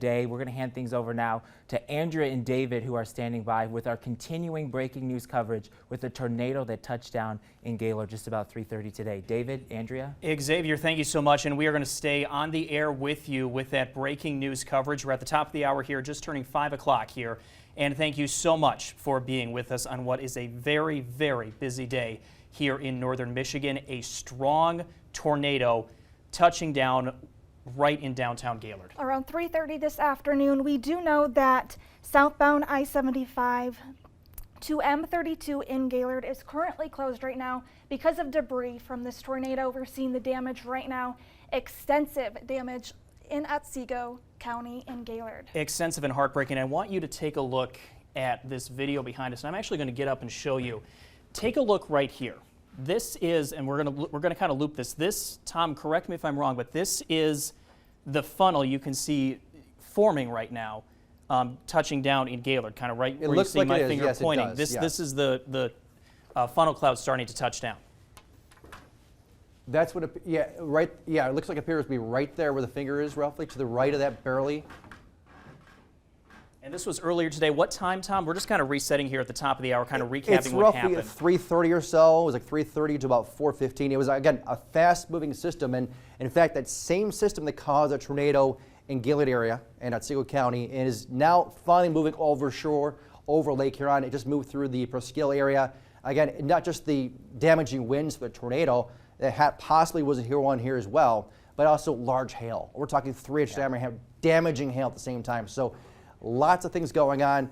Day. We're going to hand things over now to Andrea and David, who are standing by with our continuing breaking news coverage with the tornado that touched down in Gaylord just about 3:30 today. David, Andrea? Xavier, thank you so much, and we are going to stay on the air with you with that breaking news coverage. We're at the top of the hour here, just turning 5 o'clock here, and thank you so much for being with us on what is a very, very busy day here in northern Michigan. A strong tornado touching down right in downtown Gaylord. Around 3:30 this afternoon, we do know that southbound I-75 to M32 in Gaylord is currently closed right now because of debris from this tornado. We're seeing the damage right now, extensive damage in Otsego County in Gaylord. Extensive and heartbreaking. I want you to take a look at this video behind us, and I'm actually going to get up and show you. Take a look right here. This is, and we're going to kind of loop this. This, Tom, correct me if I'm wrong, but this is the funnel you can see forming right now, touching down in Gaylord, kind of right where you see my finger pointing. This is the funnel cloud starting to touch down. That's what it, it looks like it appears to be right there where the finger is, roughly to the right of that barely. And this was earlier today. What time, Tom? We're just kind of resetting here at the top of the hour, kind of recapping what happened. It's roughly at 3:30 or so. It was like 3:30 to about 4:15. It was, again, a fast-moving system. And in fact, that same system that caused a tornado in Gaylord area and Otsego County and is now finally moving over shore, over Lake Huron. It just moved through the Presqu'île area. Again, not just the damaging winds of the tornado that possibly was here as well, but also large hail. We're talking 3-inch diameter damaging hail at the same time. So lots of things going on.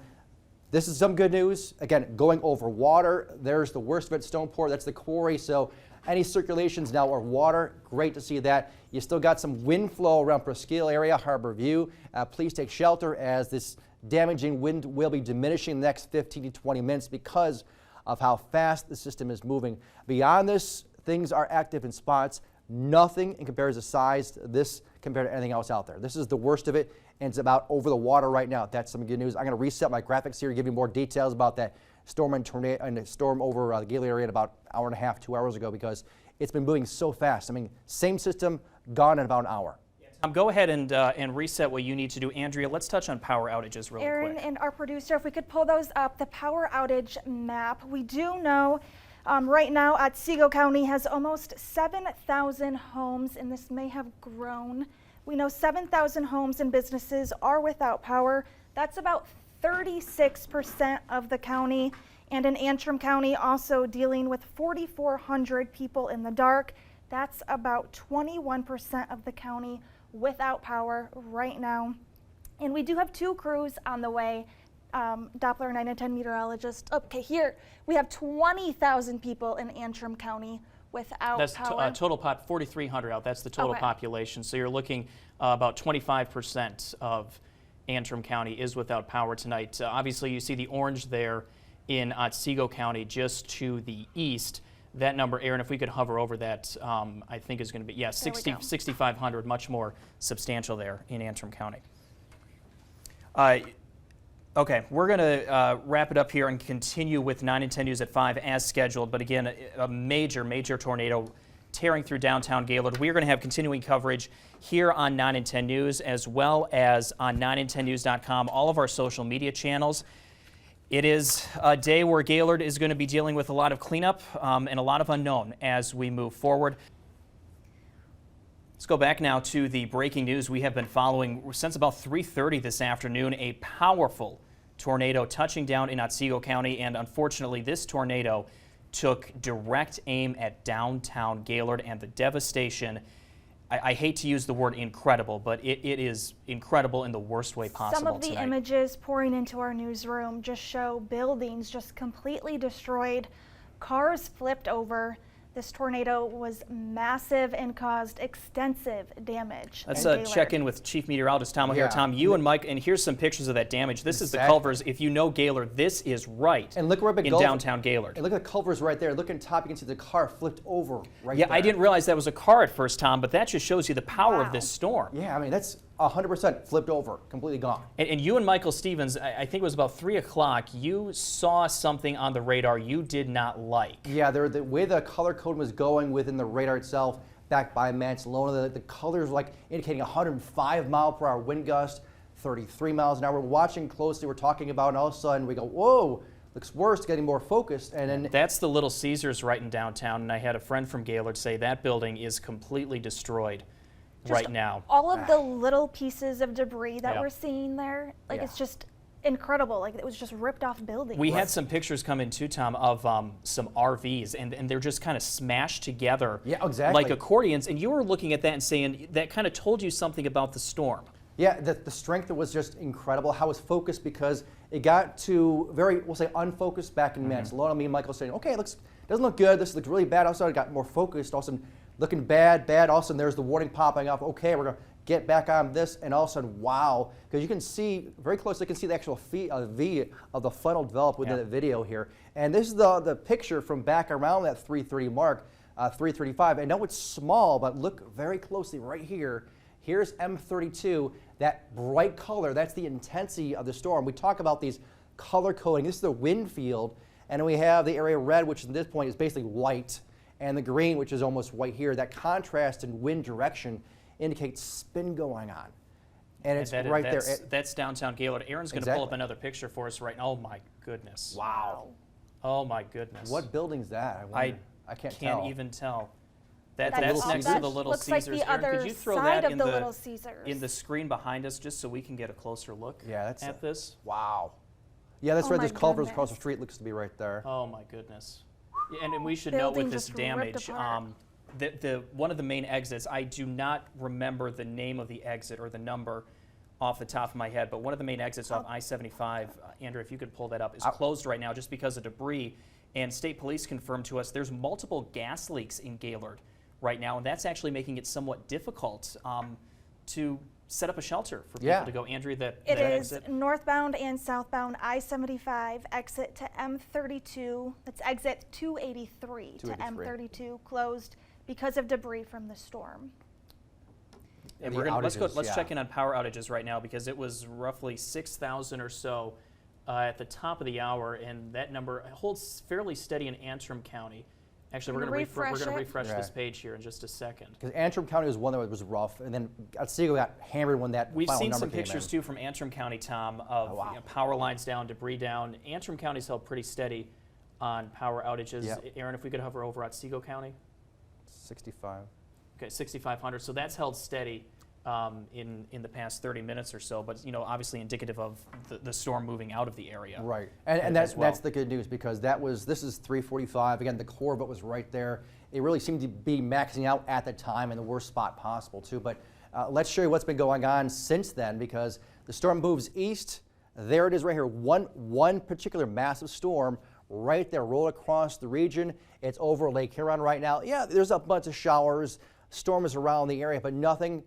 This is some good news. Again, going over water. There's the worst of it, Stoneport. That's the quarry. So any circulations now are water. Great to see that. You still got some wind flow around Presqu'île area, Harbor View. Please take shelter as this damaging wind will be diminishing in the next 15 to 20 minutes because of how fast the system is moving. Beyond this, things are active in spots. Nothing in comparison to size to this compared to anything else out there. This is the worst of it, and it's about over the water right now. That's some good news. I'm going to reset my graphics here, give you more details about that storm and tornado and the storm over the Gaylord area about an hour and a half, 2 hours ago, because it's been moving so fast. I mean, same system, gone in about an hour. Go ahead and reset what you need to do. Andrea, let's touch on power outages real quick. Aaron and our producer, if we could pull those up, the power outage map. We do know right now Otsego County has almost 7,000 homes, and this may have grown. We know 7,000 homes and businesses are without power. That's about 36% of the county. And in Antrim County, also dealing with 4,400 people in the dark. That's about 21% of the county without power right now. And we do have 2 crews on the way. Doppler 9 and 10 meteorologists. Okay, here we have 20,000 people in Antrim County without power. That's total 4,300 out. That's the total population. So you're looking about 25% of Antrim County is without power tonight. Obviously, you see the orange there in Otsego County just to the east. That number, Aaron, if we could hover over that, I think is going to be, 6,500, much more substantial there in Antrim County. Okay, we're going to wrap it up here and continue with 9 and 10 News at 5 as scheduled. But again, a major, major tornado tearing through downtown Gaylord. We are going to have continuing coverage here on 9 and 10 News as well as on 9and10news.com, all of our social media channels. It is a day where Gaylord is going to be dealing with a lot of cleanup and a lot of unknown as we move forward. Let's go back now to the breaking news we have been following since about 3:30 this afternoon. A powerful tornado touching down in Otsego County, and unfortunately this tornado took direct aim at downtown Gaylord, and the devastation, I hate to use the word incredible, but it is incredible in the worst way possible. Some of the images pouring into our newsroom just show buildings just completely destroyed, cars flipped over. This tornado was massive and caused extensive damage. Let's check in with Chief Meteorologist Tom O'Hare. Tom, you and Mike, and here's some pictures of that damage. This is the culvers. If you know Gaylord, this is right in downtown Gaylord. And look at the culvers right there. Look on top, you can see the car flipped over right there. Yeah, I didn't realize that was a car at first, Tom, but that just shows you the power of this storm. Yeah, I mean, that's 100% flipped over, completely gone. And you and Michael Stevens, I think it was about 3 o'clock, you saw something on the radar you did not like. Yeah, the way the color code was going within the radar itself, back by Mansalona, the colors were like indicating 105 mile per hour wind gust, 33 miles an hour. We're watching closely, we're talking about, and all of a sudden we go, whoa, looks worse, getting more focused. And then That's the Little Caesars right in downtown, and I had a friend from Gaylord say that building is completely destroyed right now. All of the little pieces of debris that Yeah. we're seeing there, like Yeah. it's just incredible. Like it was just ripped off buildings. We had some pictures come in too, Tom, of some RVs, and they're just kind of smashed together Yeah, exactly. like accordions. And you were looking at that and saying that kind of told you something about the storm. yeah, the strength was just incredible. How it was focused because it got to very, we'll say, unfocused back in Mansalona. Me and Michael saying, okay, it doesn't look good. This looks really bad. All of a sudden, it got more focused. All of a sudden, looking bad. All of a sudden, there's the warning popping up. Okay, we're going to get back on this. And all of a sudden, wow. Because you can see very closely, you can see the actual V of the funnel develop within the video here. And this is the picture from back around that 330 mark, 335. I know it's small, but look very closely right here. Here's M32, that bright color, that's the intensity of the storm. We talk about these color coding. This is the wind field, and we have the area red, which at this point is basically white, and the green, which is almost white here. That contrast in wind direction indicates spin going on. And it's right there. That's downtown Gaylord. Aaron's going to pull up Exactly. another picture for us right now. Oh my goodness. Wow. Oh my goodness. What building's that? I can't can't tell. even tell. That's That's all- next that to the Little looks like Caesars. the Aaron, other could you throw side that of in the Little Caesars. in the screen behind us just so we can get a closer look Yeah, that's at this? Wow. Yeah, that's Oh right. my There's Culver's across goodness. the street. Looks to be right there. Oh my goodness. Yeah, and we should note Building with this just ripped damage, apart. the one of the main exits, I do not remember the name of the exit or the number off the top of my head, but one of the main exits off I-75, Andrew, if you could pull that up, is closed right now just because of debris. And state police confirmed to us there's multiple gas leaks in Gaylord right now, and that's actually making it somewhat difficult to set up a shelter for people Yeah. to go. Andrea, that It that is exit? northbound and southbound I-75 exit to M32. That's exit 283 to 283. M32 closed because of debris from the storm. And The we're gonna, let's outages, check in on power outages right now because it was roughly 6,000 or so at the top of the hour, and that number holds fairly steady in Antrim County. Actually, we're Gonna going to refresh it. refresh this Right. page here in just a second. Because Antrim County was one that was rough, and then Otsego got hammered when that We've final seen number some came pictures in. too from Antrim County, Tom, of Oh, wow. power lines down, debris down. Antrim County's held pretty steady on power outages. Yep. Aaron, if we could hover over Otsego County. 65. Okay, 6,500. So that's held steady in the past 30 minutes or so, but obviously indicative of the storm moving out of the area. Right, and as well. that's the good news because this is 345. Again, the core of it was right there. It really seemed to be maxing out at the time in the worst spot possible too. But let's show you what's been going on since then because the storm moves east. There it is right here. One particular massive storm right there rolled across the region. It's over Lake Huron right now. Yeah, there's a bunch of showers. Storm is around the area, but nothing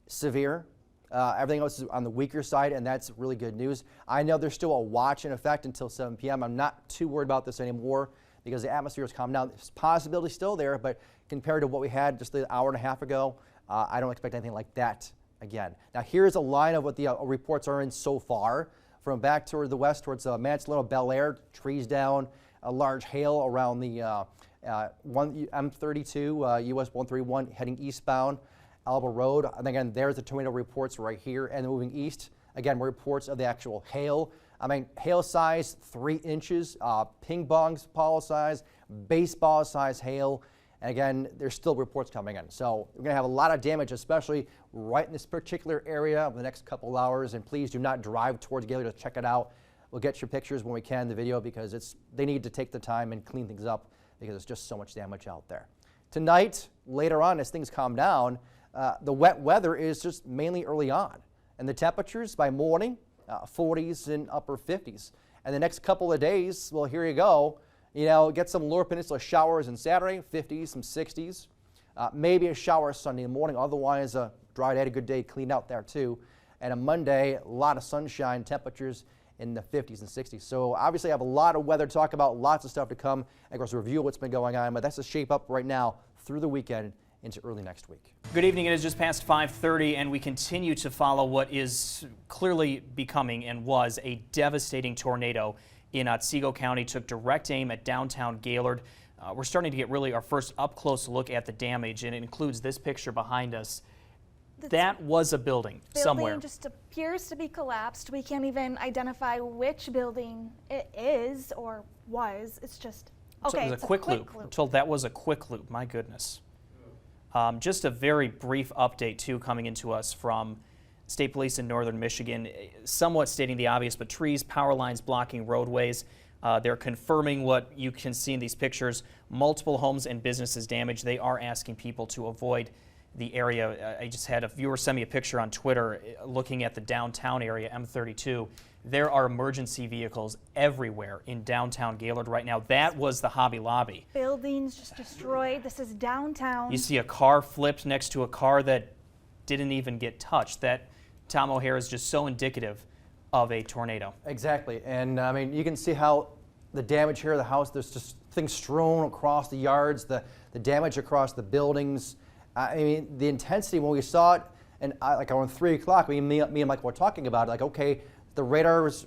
severe. Everything else is on the weaker side, and that's really good news. I know there's still a watch in effect until 7 p.m. I'm not too worried about this anymore because the atmosphere has calmed down. There's possibility still there, but compared to what we had just an hour and a half ago, I don't expect anything like that again. Now, here's a line of what the reports are in so far. From back toward the west, towards Mansalona, Bel Air, trees down, a large hail around the M32, US 131 heading eastbound. Alba Road, and again, there's the tornado reports right here, and moving east, again, reports of the actual hail. I mean, hail size 3 inches, ping pong ball size, baseball size hail, and again, there's still reports coming in. So we're gonna have a lot of damage, especially right in this particular area over the next couple of hours, and please do not drive towards Gaylord to check it out. We'll get your pictures when we can, the video, because they need to take the time and clean things up because there's just so much damage out there. Tonight, later on, as things calm down, the wet weather is just mainly early on. And the temperatures by morning, 40s and upper 50s. And the next couple of days, well, here you go. Get some Lower Peninsula showers on Saturday, 50s, some 60s. Maybe a shower Sunday morning. Otherwise, a dry day, a good day cleaned out there too. And a Monday, a lot of sunshine, temperatures in the 50s and 60s. So obviously I have a lot of weather to talk about, lots of stuff to come. And of course, review what's been going on. But that's the shape up right now through the weekend into early next week. Good evening. It is just past 5:30, and we continue to follow what is clearly becoming and was a devastating tornado in Otsego County. Took direct aim at downtown Gaylord. We're starting to get really our first up-close look at the damage, and it includes this picture behind us. That was a building somewhere. building just appears to be collapsed. We can't even identify which building it is or was. It's just, So okay, it was it's a quick loop. I'm told that was a quick loop. My goodness. Just a very brief update, too, coming into us from State Police in northern Michigan, somewhat stating the obvious, but trees, power lines blocking roadways. They're confirming what you can see in these pictures. Multiple homes and businesses damaged. They are asking people to avoid the area. I just had a viewer send me a picture on Twitter looking at the downtown area, M32. There are emergency vehicles everywhere in downtown Gaylord right now. That was the Hobby Lobby. buildings just destroyed. This is downtown. You see a car flipped next to a car that didn't even get touched. That, Tom O'Hare, is just so indicative of a tornado. Exactly, and I mean, you can see how the damage here of the house, there's just things strewn across the yards, the damage across the buildings. I mean, the intensity when we saw it, and like around 3 o'clock, me and Michael were talking about it, like, okay, the radar was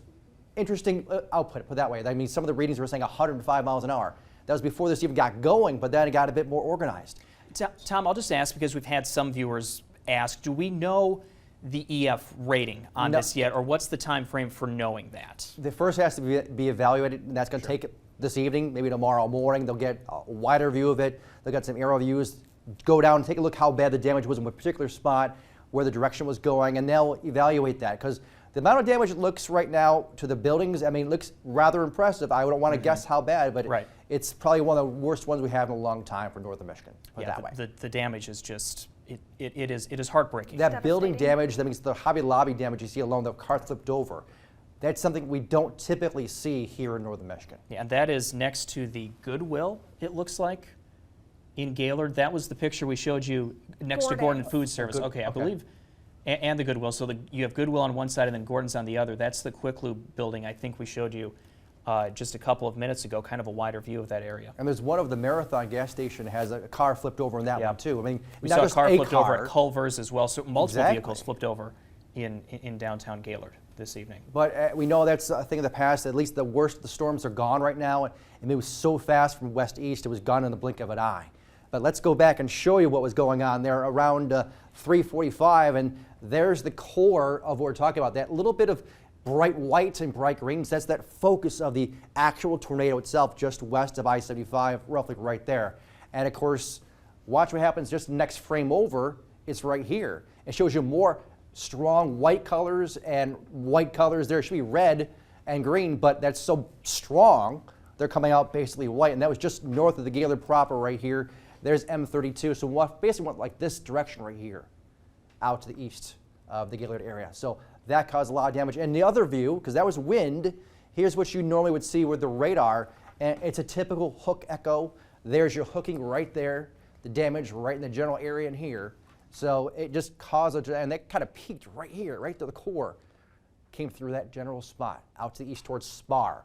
interesting output, put it that way. I mean, some of the readings were saying 105 miles an hour. That was before this even got going, but then it got a bit more organized. Tom, I'll just ask, because we've had some viewers ask, do we know the EF rating on this yet, or what's the time frame for knowing that? The first has to be evaluated, and that's going to take it this evening, maybe tomorrow morning. They'll get a wider view of it. They'll get some aerial views, go down and take a look how bad the damage was in a particular spot, where the direction was going, and they'll evaluate that. Because the amount of damage it looks right now to the buildings, I mean, it looks rather impressive. I don't want to guess how bad, but it's probably one of the worst ones we have in a long time for northern Michigan, put it that way. The damage is just, it is heartbreaking. That building damage, that means the Hobby Lobby damage you see alone, the car flipped over. That's something we don't typically see here in northern Michigan. Yeah, and that is next to the Goodwill, it looks like, in Gaylord. That was the picture we showed you next to Gordon Food Service. Okay, I believe, and the Goodwill. So you have Goodwill on one side and then Gordon's on the other. That's the Quick Lube building I think we showed you just a couple of minutes ago, kind of a wider view of that area. And there's one of the Marathon gas station has a car flipped over in that one too. I mean, we not saw a just car flipped car. over at Culver's as well. So multiple vehicles flipped over in downtown Gaylord this evening. But we know that's a thing of the past. At least the worst of the storms are gone right now. And it was so fast from west to east, it was gone in the blink of an eye. But let's go back and show you what was going on there around 3:45. And there's the core of what we're talking about. That little bit of bright whites and bright greens, that's that focus of the actual tornado itself just west of I-75, roughly right there. And of course, watch what happens just the next frame over. It's right here. It shows you more strong white colors and white colors. There should be red and green, but that's so strong, they're coming out basically white. And that was just north of the Gaylord proper right here. There's M32. So we basically went like this direction right here, out to the east of the Gaylord area. So that caused a lot of damage. And the other view, because that was wind, here's what you normally would see with the radar. And it's a typical hook echo. There's your hooking right there, the damage right in the general area in here. So it just caused and that kind of peaked right here, right to the core. Came through that general spot, out to the east towards Spar.